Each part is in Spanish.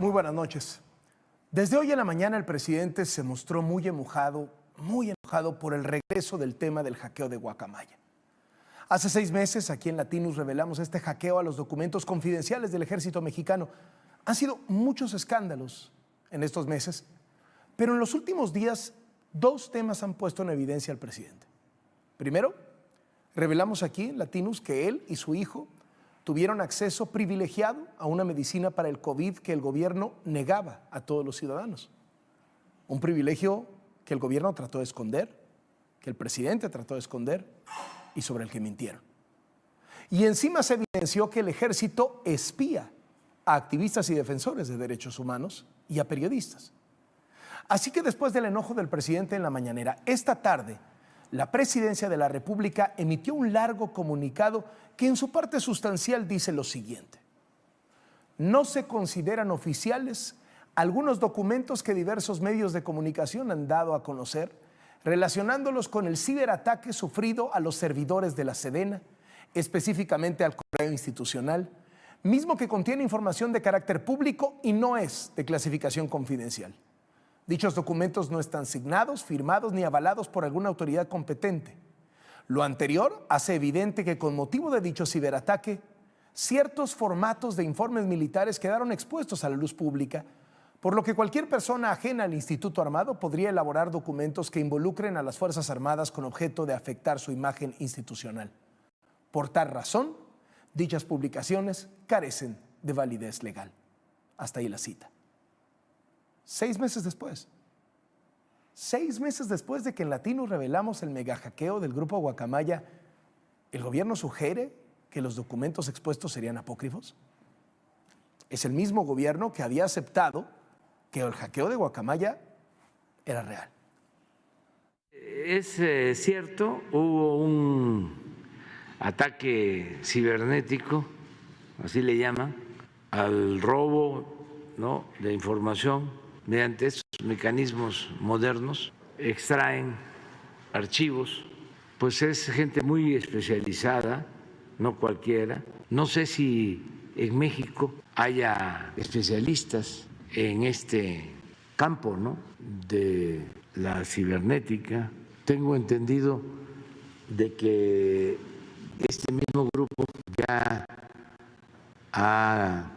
Muy buenas noches. Desde hoy en la mañana el presidente se mostró muy enojado por el regreso del tema del hackeo de Guacamaya. Hace 6 meses aquí en Latinus revelamos este hackeo a los documentos confidenciales del ejército mexicano. Han sido muchos escándalos en estos meses, pero en los últimos días 2 temas han puesto en evidencia al presidente. Primero, revelamos aquí en Latinus que él y su hijo tuvieron acceso privilegiado a una medicina para el COVID que el gobierno negaba a todos los ciudadanos. Un privilegio que el gobierno trató de esconder, que el presidente trató de esconder y sobre el que mintieron. Y encima se evidenció que el ejército espía a activistas y defensores de derechos humanos y a periodistas. Así que después del enojo del presidente en la mañanera, esta tarde, la Presidencia de la República emitió un largo comunicado que en su parte sustancial dice lo siguiente: no se consideran oficiales algunos documentos que diversos medios de comunicación han dado a conocer relacionándolos con el ciberataque sufrido a los servidores de la Sedena, específicamente al correo institucional, mismo que contiene información de carácter público y no es de clasificación confidencial. Dichos documentos no están signados, firmados ni avalados por alguna autoridad competente. Lo anterior hace evidente que con motivo de dicho ciberataque, ciertos formatos de informes militares quedaron expuestos a la luz pública, por lo que cualquier persona ajena al Instituto Armado podría elaborar documentos que involucren a las Fuerzas Armadas con objeto de afectar su imagen institucional. Por tal razón, dichas publicaciones carecen de validez legal. Hasta ahí la cita. 6 meses después. 6 meses después de que en Latinus revelamos el mega hackeo del grupo Guacamaya, ¿el gobierno sugiere que los documentos expuestos serían apócrifos? Es el mismo gobierno que había aceptado que el hackeo de Guacamaya era real. Es cierto, hubo un ataque cibernético, así le llaman, al robo, ¿no?, de información. Mediante estos mecanismos modernos extraen archivos, pues es gente muy especializada, no cualquiera. No sé si en México haya especialistas en este campo, ¿no?, de la cibernética. Tengo entendido de que este mismo grupo ya ha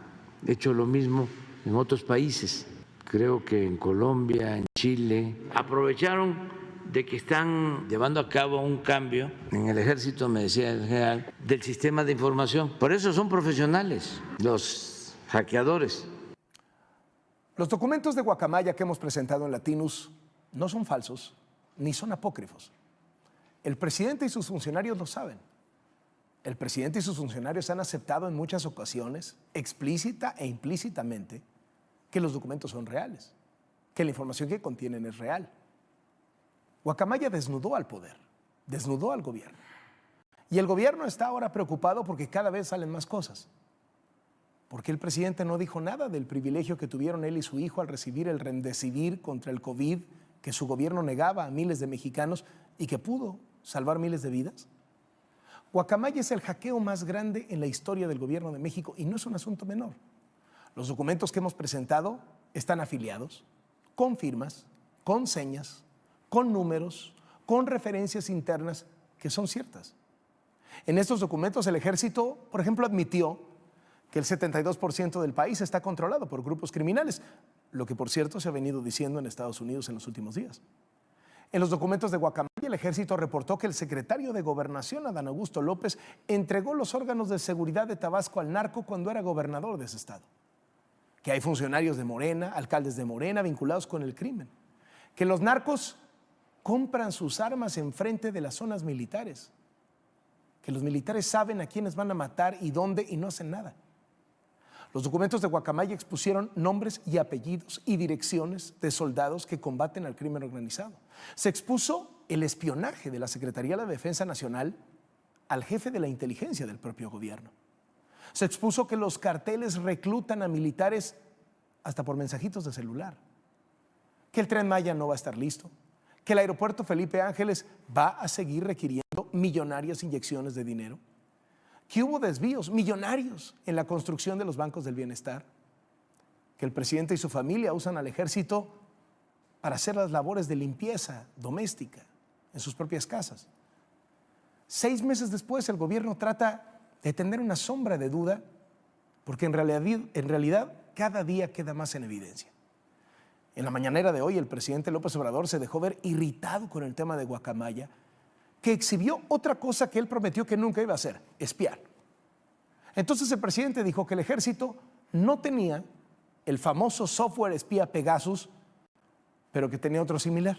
hecho lo mismo en otros países. Creo que en Colombia, en Chile, aprovecharon de que están llevando a cabo un cambio en el ejército, me decía el general, del sistema de información. Por eso son profesionales los hackeadores. Los documentos de Guacamaya que hemos presentado en Latinus no son falsos ni son apócrifos. El presidente y sus funcionarios lo saben. El presidente y sus funcionarios han aceptado en muchas ocasiones, explícita e implícitamente, que los documentos son reales, que la información que contienen es real. Guacamaya desnudó al poder, desnudó al gobierno. Y el gobierno está ahora preocupado porque cada vez salen más cosas. Porque el presidente no dijo nada del privilegio que tuvieron él y su hijo al recibir el remdesivir contra el COVID que su gobierno negaba a miles de mexicanos y que pudo salvar miles de vidas. Guacamaya es el hackeo más grande en la historia del gobierno de México y no es un asunto menor. Los documentos que hemos presentado están afiliados, con firmas, con señas, con números, con referencias internas que son ciertas. En estos documentos el ejército, por ejemplo, admitió que el 72% del país está controlado por grupos criminales, lo que por cierto se ha venido diciendo en Estados Unidos en los últimos días. En los documentos de Guacamaya el ejército reportó que el secretario de Gobernación, Adán Augusto López, entregó los órganos de seguridad de Tabasco al narco cuando era gobernador de ese estado. Que hay funcionarios de Morena, alcaldes de Morena vinculados con el crimen, que los narcos compran sus armas enfrente de las zonas militares, que los militares saben a quiénes van a matar y dónde y no hacen nada. Los documentos de Guacamaya expusieron nombres y apellidos y direcciones de soldados que combaten al crimen organizado. Se expuso el espionaje de la Secretaría de la Defensa Nacional al jefe de la inteligencia del propio gobierno. Se expuso que los carteles reclutan a militares hasta por mensajitos de celular, que el Tren Maya no va a estar listo, que el aeropuerto Felipe Ángeles va a seguir requiriendo millonarias inyecciones de dinero, que hubo desvíos millonarios en la construcción de los bancos del bienestar, que el presidente y su familia usan al ejército para hacer las labores de limpieza doméstica en sus propias casas. 6 meses después, el gobierno trata de tener una sombra de duda, porque en realidad cada día queda más en evidencia. En la mañanera de hoy, el presidente López Obrador se dejó ver irritado con el tema de Guacamaya, que exhibió otra cosa que él prometió que nunca iba a hacer: espiar. Entonces el presidente dijo que el ejército no tenía el famoso software espía Pegasus, pero que tenía otro similar.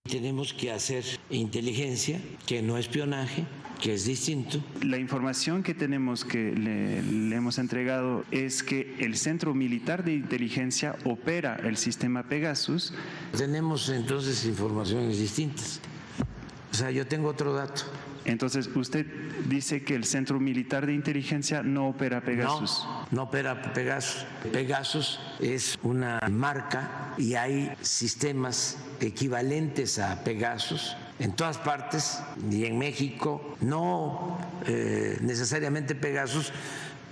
Tenemos que hacer inteligencia, que no espionaje, que es distinto. La información que tenemos, que le hemos entregado, es que el Centro Militar de Inteligencia opera el sistema Pegasus. Tenemos entonces informaciones distintas. O sea, yo tengo otro dato. Entonces, usted dice que el Centro Militar de Inteligencia no opera Pegasus. No opera Pegasus. Pegasus es una marca y hay sistemas equivalentes a Pegasus en todas partes y en México. No necesariamente Pegasus,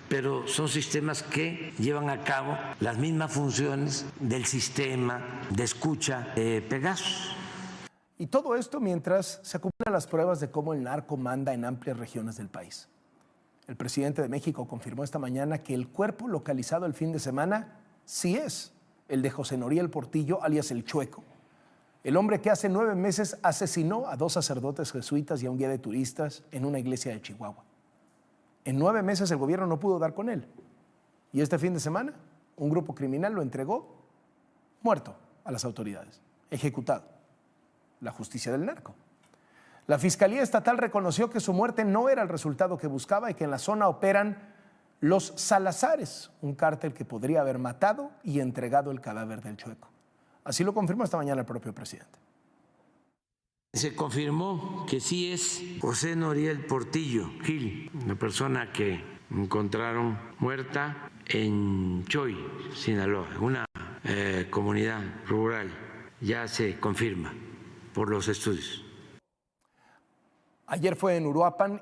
pero son sistemas que llevan a cabo las mismas funciones del sistema de escucha Pegasus. Y todo esto mientras se acumulan las pruebas de cómo el narco manda en amplias regiones del país. El presidente de México confirmó esta mañana que el cuerpo localizado el fin de semana sí es el de José Noriel Portillo, alias El Chueco, el hombre que hace 9 meses asesinó a 2 sacerdotes jesuitas y a un guía de turistas en una iglesia de Chihuahua. En 9 meses el gobierno no pudo dar con él. Y este fin de semana, un grupo criminal lo entregó muerto a las autoridades, ejecutado. La justicia del narco. La Fiscalía Estatal reconoció que su muerte no era el resultado que buscaba y que en la zona operan los Salazares, un cártel que podría haber matado y entregado el cadáver del Chueco. Así lo confirmó esta mañana el propio presidente. Se confirmó que sí es José Noriel Portillo Gil, una persona que encontraron muerta en Choy, Sinaloa, una comunidad rural. Ya se confirma por los estudios. Ayer fue en Uruapan y